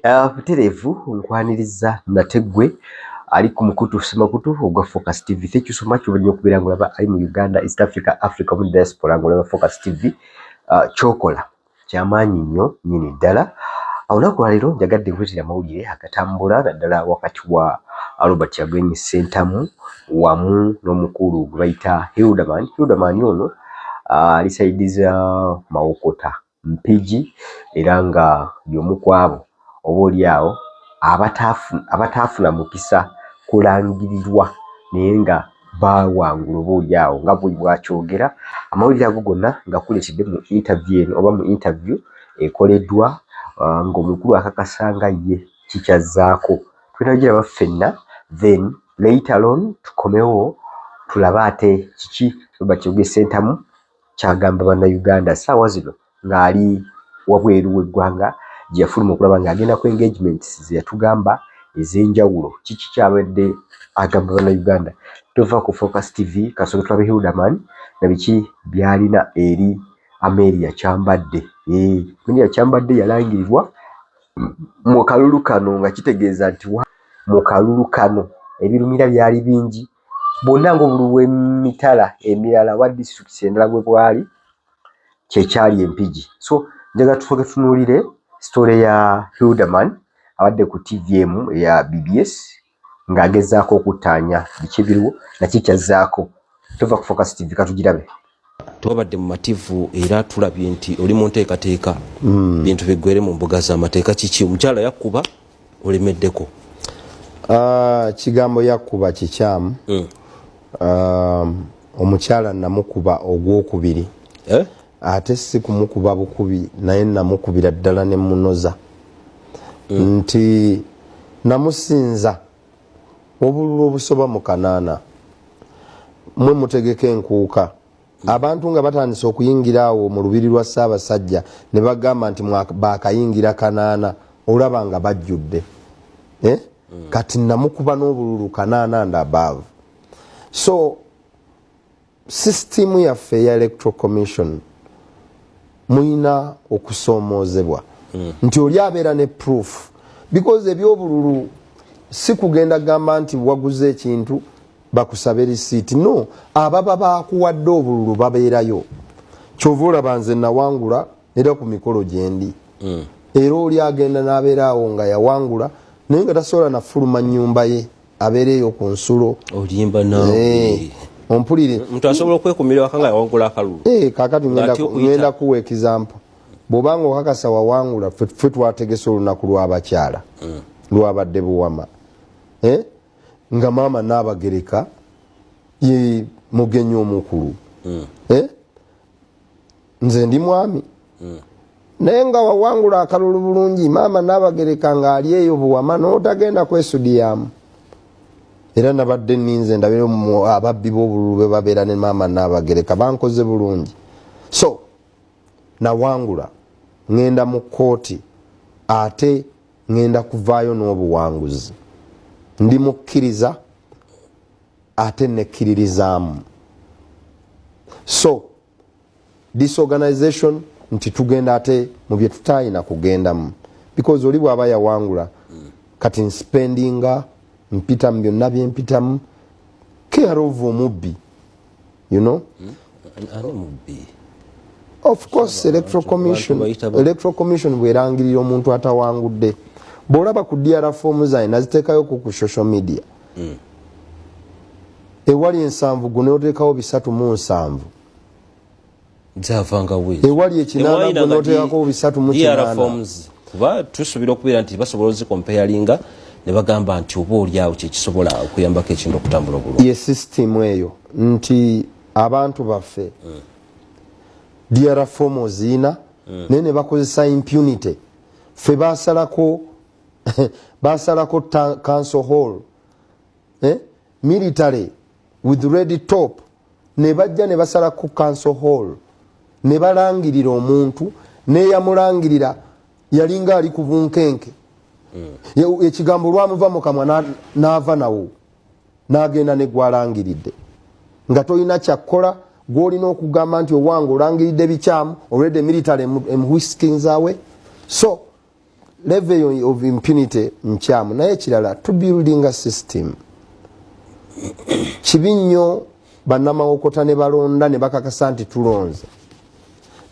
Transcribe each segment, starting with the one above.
Butereevu nkwaniriza Nategwe ali ku mukutu Semakutu ogwa Focus TV. Thank you so much for okubeera ng'olaba ali mu Uganda, East Africa mu diaspora ng'olaba Focus TV. Chokola kyamaanyi nnyo nnyini ddala. Olunaku lwa leero njagadde nkuleetera amawulire agatambula naddala wakati wa Robert Kyagulanyi Ssentamu wamu n'omukulu gwe bayita Hildaman. Hildaman ono alisaidiza Mawokota Mpigi era nga y'omu ku abo oboolyawo abataafuna mukisa kulangirirwa naye nga baawangula oboolyawo nga bwe bwakyogera. Amawulire ago gonna nga kuleetedde mu interview eno oba mu interview ekoleddwa ng'omukulu akakasa nga ye kikyazaako. Tulina giraba ffenna then later on tukomewo tulabe ate kiki Robert Kyagulanyi Ssentamu kyagamba bannayuganda ssaawa zino ng'ali wabweru w'eggwanga gye yafuluma okulaba ng'agenda ku engagements ze yatugamba ez'enjawulo. Kiki kyabadde agamba bannayuganda? Tova ku Focus TV kasooke tulabe Hildaman na biki byalina eri Amelia Kyambadde. Amelia Kyambadde yalangirirwa mu kalulu kano nga kitegeeza nti mu kalulu kano ebirumira byali bingi bonna ng'obulu bw'emitala emirala wa district endala bwe bwali kyekyali Empigi. So njaga tusooke tunuulire story ya Hildaman abadde ku TVM ya BBS ng'agezaako okuttaanya biki ebiriwo naki kyazzaako. Tova ku Focus TV katugirabe. Twabadde mu mativu era tulabye nti oli mu nteekateeka bintu biggwere mu mbuga z'amateeka. Kiki omukyala yakkuba olemeddeko? Kigambo yakkuba kikyamu. Omukyala namukuba ogwokubiri ate si kumukuba bukubi naye namukubira ddala ne munoza nti namusinza obululu obusoba mu kanaana mwe mutegeka enkuuka. Abantu nga batandise okuyingira awo mu lubiri lwa Ssaabasajja ne bagamba nti baakayingira kanaana olaba nga bajjudde. Kati namukuba n'obululu kanaana and above. So system yaffe ya Electoral Commission muyina okusoomoozebwa nti oli abeera ne proof because ebyobululu si kugenda gamba nti waguze ekintu bakusabe risiiti. No, ababa bakuwadde obululu babeerayo. Kyova olaba nze nawangula era ku mikolo gyendi era oli agenda n'abeeraawo nga yawangula naye nga tasobola nafuluma nnyumba ye abeereeyo ku nsulo. Olimba nawe ompulire muntu asobola okwekumira wakanga yawangula akalulu. Kaakati ngenda kuwa example. Bw'obanga okakasa wawangula ffe twategese olunaku lw'abakyala lwabadde Buwama nga maama Naabagereka ye mugenyi omukulu. Nze ndi mwami naye nga wawangula akalulu bulungi maama Naabagereka ng'ali eyo Buwama n'otagenda kwesudiyamu. Era nabadde ninze ndabire ababbi b'obululu be babeera ne maama Naabagereka bankoze bulungi. So nawangula ngenda mu kooti ate ngenda kuvaayo n'obuwanguzi. Ndi mukkiriza ate nekkiririzaamu. So disorganization nti tugenda ate mu bye tutayina kugendamu because oli bw'aba yawangula kati nspendinga mpita mu byonna bye mpitamu care of omubbi you know. Of course Electoral Commission bwerangirira omuntu atawangudde. Bw'olaba ku DR form zayi naziteekayo ku social media ewali 7 gwe n'oteekawo 307 zavanga we ewali 8 gwe n'oteekako 308 kuba tusuubira okubeera nti basobola ozikompayalinga ne bagamba nti oba oliawo kyekisobola okuyambako ekintu okutambula obulungi. Ye system eyo nti abantu baffe DR form oziina naye ne bakozesa impunity. Ffe basalako council hall military with red top ne bajja ne basalako council hall ne balangirira omuntu neyamulangirira yalinga ali ku bunkenke. Ekigambo lwamuva mu kamwa n'ava nawo n'agenda ne gwalangiridde nga tolina kyakkola gw'olina okugamba nti owange olangiridde bikyamu olwedde military emuwhiskinzawe. So level of impunity nkyamu naye kirala to building a system kibi nnyo bannamawokota ne balonda ne bakakasa nti tulonze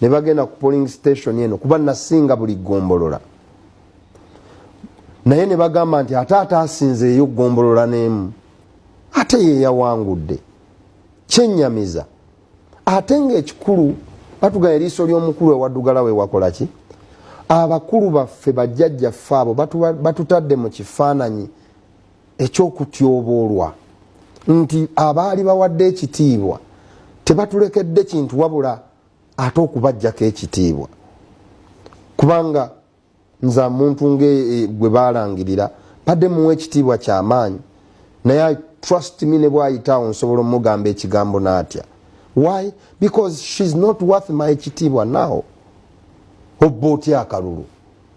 ne bagenda ku polling station eno kuba nasinga buli ggombolola naye ne bagamba nti ate asinzeeyo ggombolola n'emu ate ye yawangudde kyennyamiza ate ng'ekikulu batugaya eriiso ly'omukulu ewaddugala we wakola ki abakulu baffe bajjajjaffe abo batutadde mu kifaananyi eky'okutyoboolwa nti abaali bawadde ekitiibwa tebatulekedde kintu wabula ate okubajjako ekitiibwa kubanga nza muntu gwe balangirira badde muwa ekitiibwa kyamaanyi naye trust me ne bwayitaawo nsobola omugamba ekigambo n'atya why because she's not worth my ekitiibwa now obba otya akalulu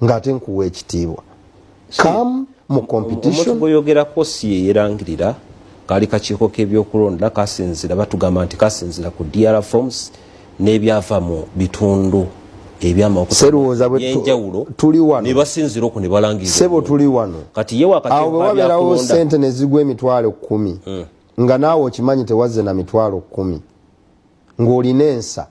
ng'ate nkuwa ekitiibwa come mu competition omuntu gweyogerako si yeyerangirira kaali kakiiko k'ebyokulonda kasinzira batugamba nti kasinzira ku DR forms n'ebyava mu bitundu ebyamayenjawulo ne basinzira oku ne balangirira sebo tuli wano kati ye wakati awo bwe wabeerawo ssente ne zigwa emitwalo 10 nga naawe okimanyi tewazze na mitwalo 10 ng'olina ensa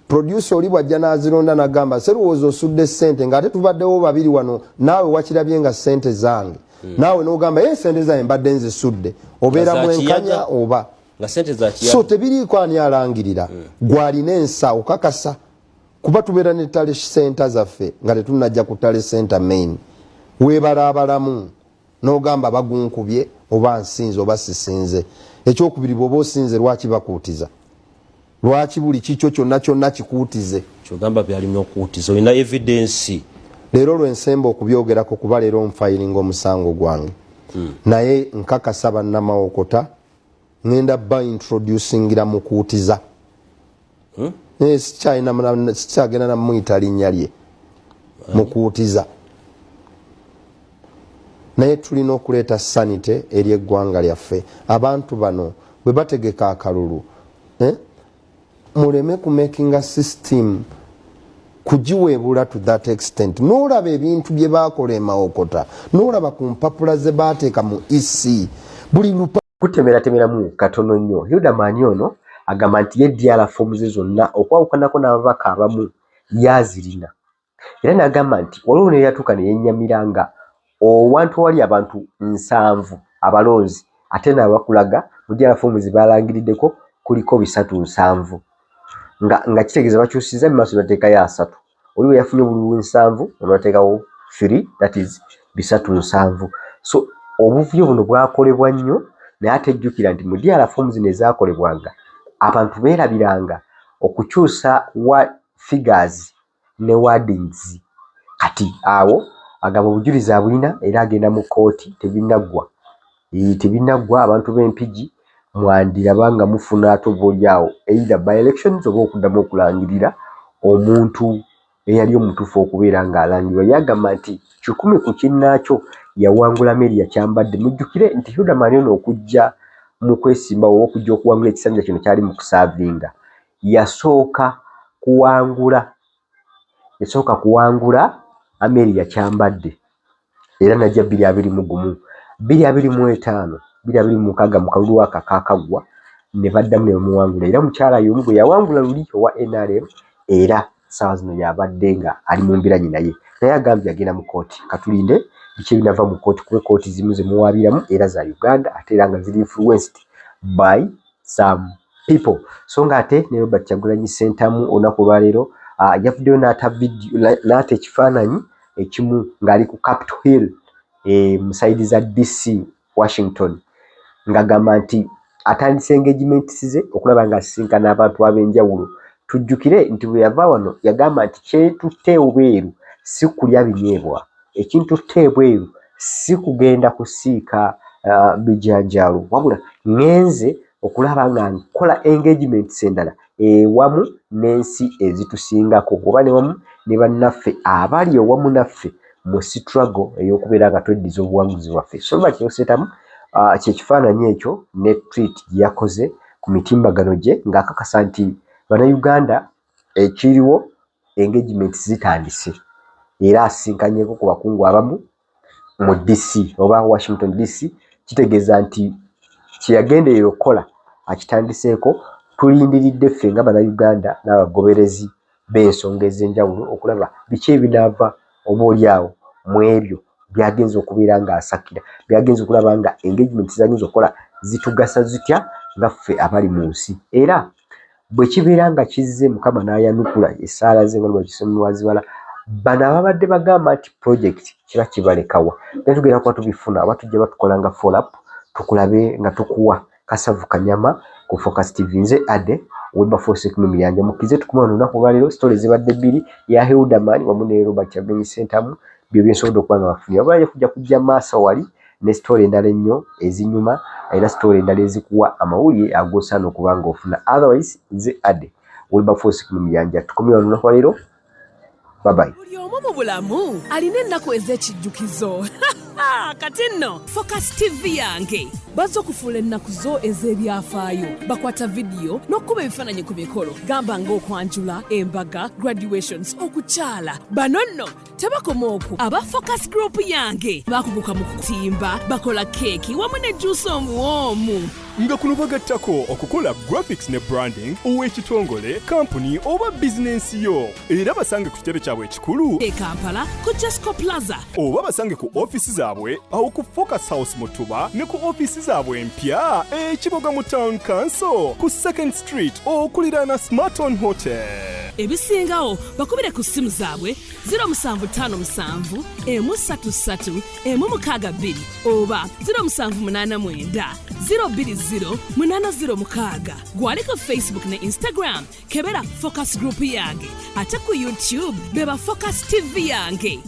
producer oli bwajja n'azironda n'agamba serowooza osudde ssente ng'ate tubaddewo babiri wano naawe wakirabye nga ssente zange naawe n'ogamba sente zange mbadde nzisudde obeera mwenkanya oba so tebiriiko ani alangirira gwalina ensa okakasa kuba tubeera ne ttale senta zaffe nga tetunajja ku ttale senta main weebala abalamu n'ogamba bagunkubye oba nsinze oba sisinze ekyokubiri bw'oba osinze lwaki bakuutiza lwaki buli kikyo kyonna kyonna kikuutize kyogamba byalimu okuutiza olina evidence leero lwensemba okubyogerako kuba leero nfayiringa omusango gwange naye nkakasa bannamawokota ngenda ba introducingira mukuutiza sikyagenda namuyita linnya lye mukuutiza naye tulina okuleeta sanite eri eggwanga lyaffe abantu bano bwe bategeka akalulu muleme ku making a system kugiweebula to that extent n'olaba ebintu bye baakola emawokota n'olaba ku mpapula ze baateeka mu EC buli kutemeratemeramu katono nnyo Hilda Mani ono agamba nti ye DR forms ze zonna okwawukanako n'ababaka abamu yazirina era n'agamba nti waliwo ne yatuuka ne yennyamira nga owantu wali abantu 7 abalonzi ate n'abakulaga mu DR forms balangiriddeko kuliko 307 nga kitegeeza bakyusiza mu maaso bateekayo 3 oliwo yafunye buli 7 olwateekawo 3 that is 307 so obuvyo buno bwakolebwa nnyo naye atejjukira nti mu DR forms ne zaakolebwanga abantu beerabiranga okukyusa wa figures ne wordings kati awo agamba obujulizi abulina era agenda mu kooti tebinaggwa abantu b'empigi mwandiraba nga mufuna atobolyawo either by elections oba okuddamu okulangirira omuntu eyali omutuufu okubeera ng'alangirwa yagamba nti 100 ku kinnaakyo yawangula Mary Kyambadde mujjukire nti Hilda Mani ono okujja mu kwesimba oba okujja okuwangula ekisanja kino kyali mu kusaavinga yasooka kuwangula Mary Kyambadde era najja 2021 2025 2026 mu kalulu akakagwa ne baddamu ne bamuwangula era mukyala y'omu gwe yawangula luli owa NRM era ssaawa zino yabadde nga ali mu mbiranye naye agambye agenda mu kooti katulinde biki ebinava mu kooti kuba kooti zimu ze muwaabiramu era za Uganda ate era nga ziri influenced by some people so nga ate ne Robert Kyagulanyi Ssentamu olunaku olwaleero yavuddeyo n'ata ekifaananyi ekimu ng'ali ku Capitol Hill mu saidi za DC Washington ng'agamba nti atandise engagements ze okulaba ng'asisinkana abantu ab'enjawulo tujjukire nti bwe yava wano yagamba nti kyetutte obweru si kulya binyeebwa ekintu tteebweru si kugenda kusiika bijanjaalo wabula ngenze okulaba nga nkola engagements endala ewamu n'ensi ezitusingako oba ne wamu ne bannaffe abali ewamu naffe mu struggle ey'okubeera nga tweddiza obuwanguzi bwaffe so bakyosetamu kyekifaananyi ekyo ne tweet gye yakoze ku mitimbagano gye ng'akakasa nti bannayuganda ekiriwo engagements zitandise era asinkanyeko ku bakungu abamu mu DC oba Washington DC, kitegeeza nti kyeyagenderera okukola akitandiseeko. Tulindiridde ffe nga bannayuganda n'abagoberezi b'ensonga ez'enjawulo okulaba biki ebinaava obaolyawo mu ebyo byagenza okubeera ng'asakira, byagenza okulaba nga engagement zagenza okukola zitugasa zitya nga ffe abali mu nsi. Era bwe kibeera nga kizze Mukama n'ayanukula essaala ze nga lwakisomerwazibala, bano ababadde bagamba nti project kiba kibalekawa netugenda kuba tubifuna oba tujja batukola nga follow-up tukulabe nga tukuwa Kasavu Kanyama ku Focus TV. Nze Ade Wilberforce Kumuyanja mukize tukumana olunaku lwaleero story zibadde bbiri ya Hildaman wamu ne Robert Kyagulanyi Ssentamu byo byensobodde okuba nga bafunye. Oba kujja kujja maaso wali ne story endala ennyo ezinyuma era story endala ezikuwa amawulire agosaana okuba nga ofuna. Otherwise nze Ade Wilberforce Kumuyanja tukomye olunaku lwaleero. Bye bye. Buli omu mu bulamu alina ennaku ez'ekijjukizo. Kati nno Focus TV yange bazze okufuula ennaku zo ez'ebyafaayo, bakwata vidiyo n'okkuba ebifaananyi ku mikolo gamba ng'okwanjula, embaga, graduations, okukyala. Bano nno tebakoma okwo, aba Focus Group yange bakuguka mu kutimba, bakola keeki wamu ne juice omuwoomu. Nga kuno bagattako okukola graphics ne branding ow'ekitongole, company oba bizinensi yo. Era basange ku kitebe kyabwe ekikulu e Kampala ku Jesco Plaza, oba basange ku ofisi zaabwe awo ku Focus House Mutuba ne ku ofisi zaabwe empya Kiboga mu Town Council ku 2nd Street okuliraana Smarton Hotel. Ebisingawo bakubire ku simu zaabwe 0757 133 162 oba 0789 020 806. Gwali ku Facebook ne Instagram kebera Focus Group yange, ate ku YouTube beba Focus TV yange.